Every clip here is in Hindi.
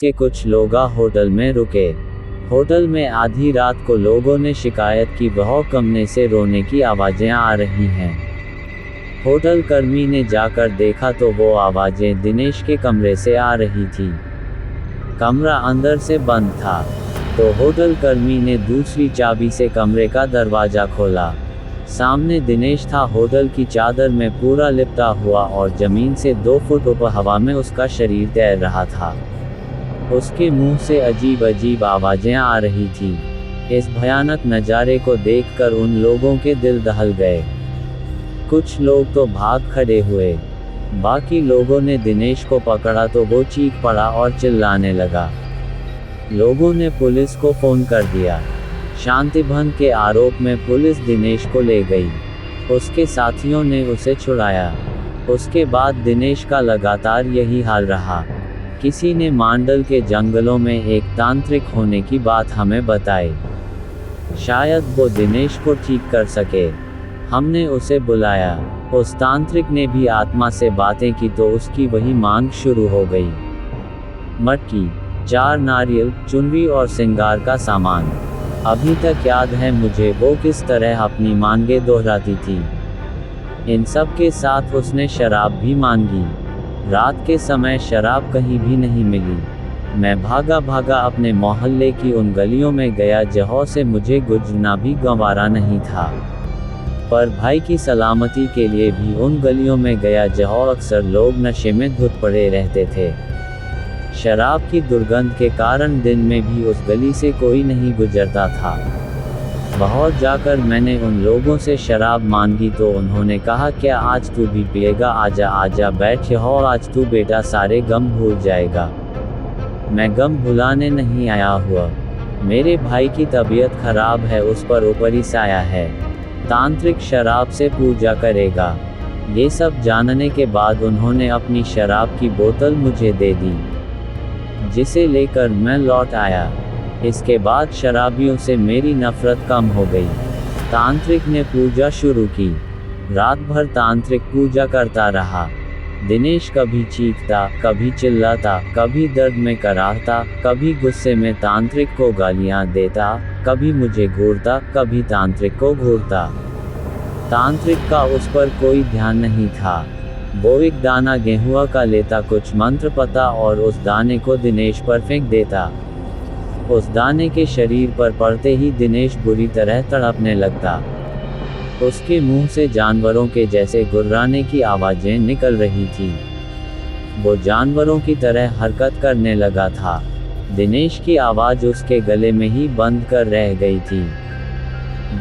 के कुछ लोग होटल में रुके। होटल में आधी रात को लोगों ने शिकायत की वह कमरे से रोने की आवाज़ें आ रही हैं। होटल कर्मी ने जाकर देखा तो वो आवाज़ें दिनेश के कमरे से आ रही थी। कमरा अंदर से बंद था, तो होटल कर्मी ने दूसरी चाबी से कमरे का दरवाज़ा खोला। सामने दिनेश था, होटल की चादर में पूरा लिपटा हुआ और ज़मीन से 2 फुट ऊपर हवा में उसका शरीर तैर रहा था। उसके मुंह से अजीब अजीब आवाज़ें आ रही थी। इस भयानक नज़ारे को देखकर उन लोगों के दिल दहल गए। कुछ लोग तो भाग खड़े हुए। बाकी लोगों ने दिनेश को पकड़ा तो वो चीख पड़ा और चिल्लाने लगा। लोगों ने पुलिस को फ़ोन कर दिया। शांति भंग के आरोप में पुलिस दिनेश को ले गई। उसके साथियों ने उसे छुड़ाया। उसके बाद दिनेश का लगातार यही हाल रहा। किसी ने मांडल के जंगलों में एक तांत्रिक होने की बात हमें बताई। शायद वो दिनेश को ठीक कर सके। हमने उसे बुलाया। उस तांत्रिक ने भी आत्मा से बातें की तो उसकी वही मांग शुरू हो गई। मटकी, 4 नारियल, चुनरी और श्रृंगार का सामान। अभी तक याद है मुझे वो किस तरह अपनी मांगें दोहराती थी। इन सब के साथ उसने शराब भी मांगी। रात के समय शराब कहीं भी नहीं मिली। मैं भागा भागा अपने मोहल्ले की उन गलियों में गया जहाँ से मुझे गुजरना भी गंवारा नहीं था। पर भाई की सलामती के लिए भी उन गलियों में गया जहाँ अक्सर लोग नशे में धुत पड़े रहते थे। शराब की दुर्गंध के कारण दिन में भी उस गली से कोई नहीं गुजरता था। बाहर जाकर मैंने उन लोगों से शराब मांगी तो उन्होंने कहा, क्या आज तू भी पिएगा? आजा आजा बैठ यहाँ, आज तू बेटा सारे गम भूल जाएगा। मैं गम भुलाने नहीं आया हुआ। मेरे भाई की तबीयत खराब है, उस पर ऊपरी साया है। तांत्रिक शराब से पूजा करेगा। ये सब जानने के बाद उन्होंने अपनी शराब की बोतल मुझे दे दी, जिसे लेकर मैं लौट आया। इसके बाद शराबियों से मेरी नफरत कम हो गई। तांत्रिक ने पूजा शुरू की। रात भर तांत्रिक पूजा करता रहा। दिनेश कभी चीखता, कभी चिल्लाता, कभी दर्द में कराहता, कभी गुस्से में तांत्रिक को गालियां देता, कभी मुझे घूरता, कभी तांत्रिक को घूरता। तांत्रिक का उस पर कोई ध्यान नहीं था। वो एक दाना गेहूं का लेता, कुछ मंत्र पता और उस दाने को दिनेश पर फेंक देता। उस दाने के शरीर पर पड़ते ही दिनेश बुरी तरह तड़पने लगता। उसके मुंह से जानवरों के जैसे गुर्राने की आवाज़ें निकल रही थी। वो जानवरों की तरह हरकत करने लगा था। दिनेश की आवाज़ उसके गले में ही बंद कर रह गई थी।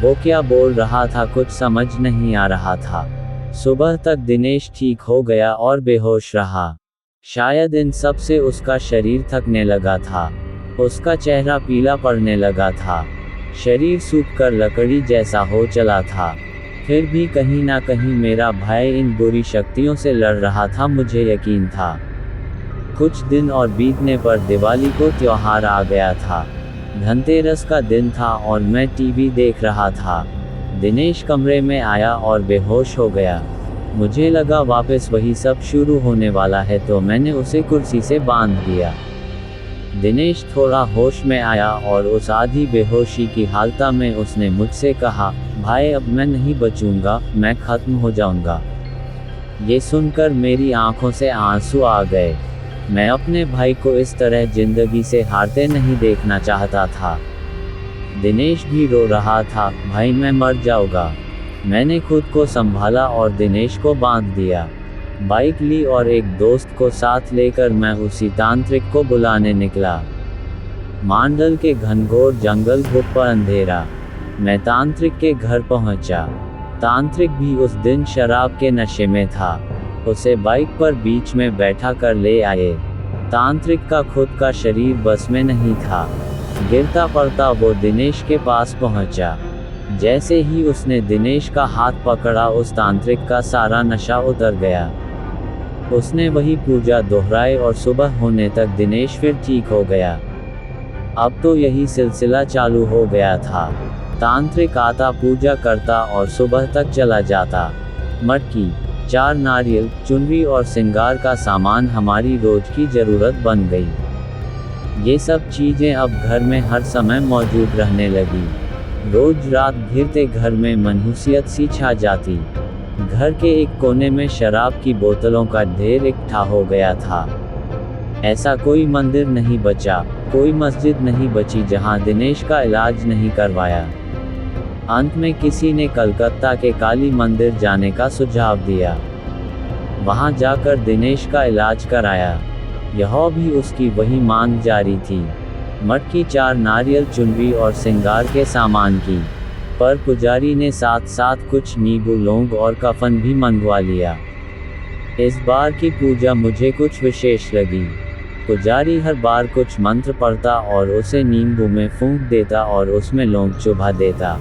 वो क्या बोल रहा था कुछ समझ नहीं आ रहा था। सुबह तक दिनेश ठीक हो गया और बेहोश रहा। शायद इन सब से उसका शरीर थकने लगा था। उसका चेहरा पीला पड़ने लगा था। शरीर सूखकर लकड़ी जैसा हो चला था। फिर भी कहीं ना कहीं मेरा भाई इन बुरी शक्तियों से लड़ रहा था, मुझे यकीन था। कुछ दिन और बीतने पर दिवाली को त्योहार आ गया था। धनतेरस का दिन था और मैं टीवी देख रहा था। दिनेश कमरे में आया और बेहोश हो गया। मुझे लगा वापस वही सब शुरू होने वाला है तो मैंने उसे कुर्सी से बांध दिया। दिनेश थोड़ा होश में आया और उस आधी बेहोशी की हालत में उसने मुझसे कहा, भाई अब मैं नहीं बचूंगा, मैं खत्म हो जाऊंगा। ये सुनकर मेरी आंखों से आंसू आ गए। मैं अपने भाई को इस तरह जिंदगी से हारते नहीं देखना चाहता था। दिनेश भी रो रहा था, भाई मैं मर जाऊंगा। मैंने खुद को संभाला और दिनेश को बांध दिया। बाइक ली और एक दोस्त को साथ लेकर मैं उसी तांत्रिक को बुलाने निकला। मांडल के घनघोर जंगल, धूप पर अंधेरा। मैं तांत्रिक के घर पहुंचा। तांत्रिक भी उस दिन शराब के नशे में था। उसे बाइक पर बीच में बैठा कर ले आए। तांत्रिक का खुद का शरीर बस में नहीं था। गिरता पड़ता वो दिनेश के पास पहुंचा। जैसे ही उसने दिनेश का हाथ पकड़ा उस तांत्रिक का सारा नशा उतर गया। उसने वही पूजा दोहराई और सुबह होने तक दिनेश फिर ठीक हो गया। अब तो यही सिलसिला चालू हो गया था। तांत्रिक आता, पूजा करता और सुबह तक चला जाता। मटकी, 4 नारियल, चुनरी और श्रृंगार का सामान हमारी रोज की जरूरत बन गई। ये सब चीजें अब घर में हर समय मौजूद रहने लगी। रोज रात घिरते घर में मनहूसियत सी छा जाती। घर के एक कोने में शराब की बोतलों का ढेर इकट्ठा हो गया था। ऐसा कोई मंदिर नहीं बचा, कोई मस्जिद नहीं बची जहां दिनेश का इलाज नहीं करवाया। अंत में किसी ने कलकत्ता के काली मंदिर जाने का सुझाव दिया। वहां जाकर दिनेश का इलाज कराया। यह भी उसकी वही मांग जारी थी। मटकी 4 नारियल चुनरी और सिंगार के सामान की। पर पुजारी ने साथ साथ कुछ नींबू लौंग और कफन भी मंगवा लिया। इस बार की पूजा मुझे कुछ विशेष लगी। पुजारी हर बार कुछ मंत्र पढ़ता और उसे नींबू में फूंक देता और उसमें लौंग चुभा देता।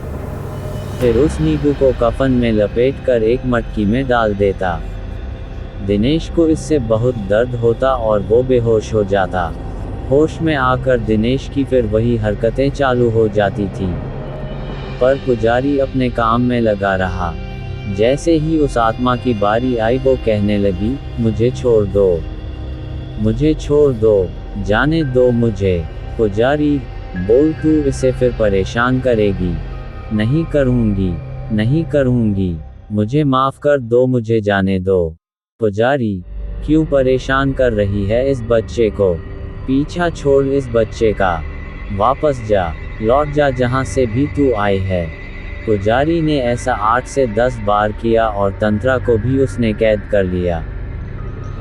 फिर उस नींबू को कफन में लपेट कर एक मटकी में डाल देता। दिनेश को इससे बहुत दर्द होता और वो बेहोश हो जाता। होश में आकर दिनेश की फिर वही हरकतें चालू हो जाती थी। पर पुजारी अपने काम में लगा रहा। जैसे ही उस आत्मा की बारी आई वो कहने लगी, मुझे छोड़ दो, मुझे छोड़ दो, जाने दो मुझे। पुजारी, बोल तू इसे फिर परेशान करेगी? नहीं करूँगी, नहीं करूँगी, मुझे माफ़ कर दो, मुझे जाने दो। पुजारी, क्यों परेशान कर रही है इस बच्चे को? पीछा छोड़ इस बच्चे का, वापस जा, लौट जा जहाँ से भी तू आई है। पुजारी ने ऐसा 8 से 10 बार किया और तंत्रा को भी उसने कैद कर लिया।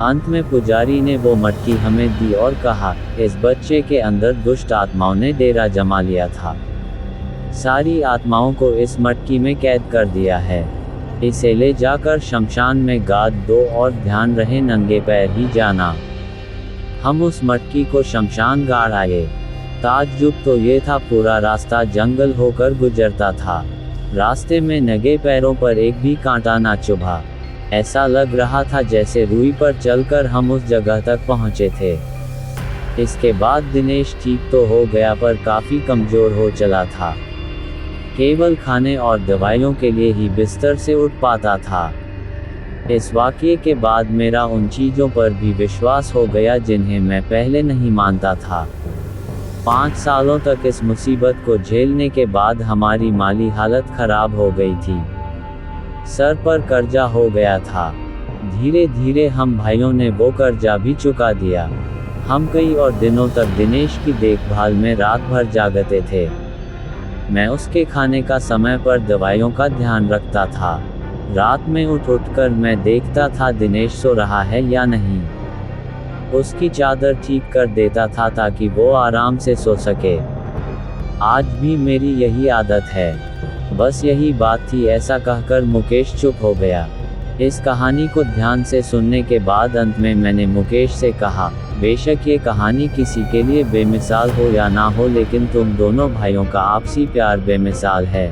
अंत में पुजारी ने वो मटकी हमें दी और कहा, इस बच्चे के अंदर दुष्ट आत्माओं ने डेरा जमा लिया था। सारी आत्माओं को इस मटकी में कैद कर दिया है। इसे ले जाकर शमशान में गाड़ दो और ध्यान रहे नंगे पैर ही जाना। हम उस मटकी को शमशान गाड़ आए। ताज्जुब तो ये था, पूरा रास्ता जंगल होकर गुजरता था। रास्ते में नंगे पैरों पर एक भी कांटा ना चुभा। ऐसा लग रहा था जैसे रुई पर चलकर हम उस जगह तक पहुंचे थे। इसके बाद दिनेश ठीक तो हो गया पर काफ़ी कमज़ोर हो चला था। केवल खाने और दवाइयों के लिए ही बिस्तर से उठ पाता था। इस वाक़ये के बाद मेरा उन चीज़ों पर भी विश्वास हो गया जिन्हें मैं पहले नहीं मानता था। 5 सालों तक इस मुसीबत को झेलने के बाद हमारी माली हालत खराब हो गई थी। सर पर कर्जा हो गया था। धीरे धीरे हम भाइयों ने वो कर्जा भी चुका दिया। हम कई और दिनों तक दिनेश की देखभाल में रात भर जागते थे। मैं उसके खाने का समय पर दवाइयों का ध्यान रखता था। रात में उठकर मैं देखता था दिनेश सो रहा है या नहीं। उसकी चादर ठीक कर देता था ताकि वो आराम से सो सके। आज भी मेरी यही आदत है। बस यही बात थी, ऐसा कहकर मुकेश चुप हो गया। इस कहानी को ध्यान से सुनने के बाद अंत में मैंने मुकेश से कहा, बेशक ये कहानी किसी के लिए बेमिसाल हो या ना हो, लेकिन तुम दोनों भाइयों का आपसी प्यार बेमिसाल है।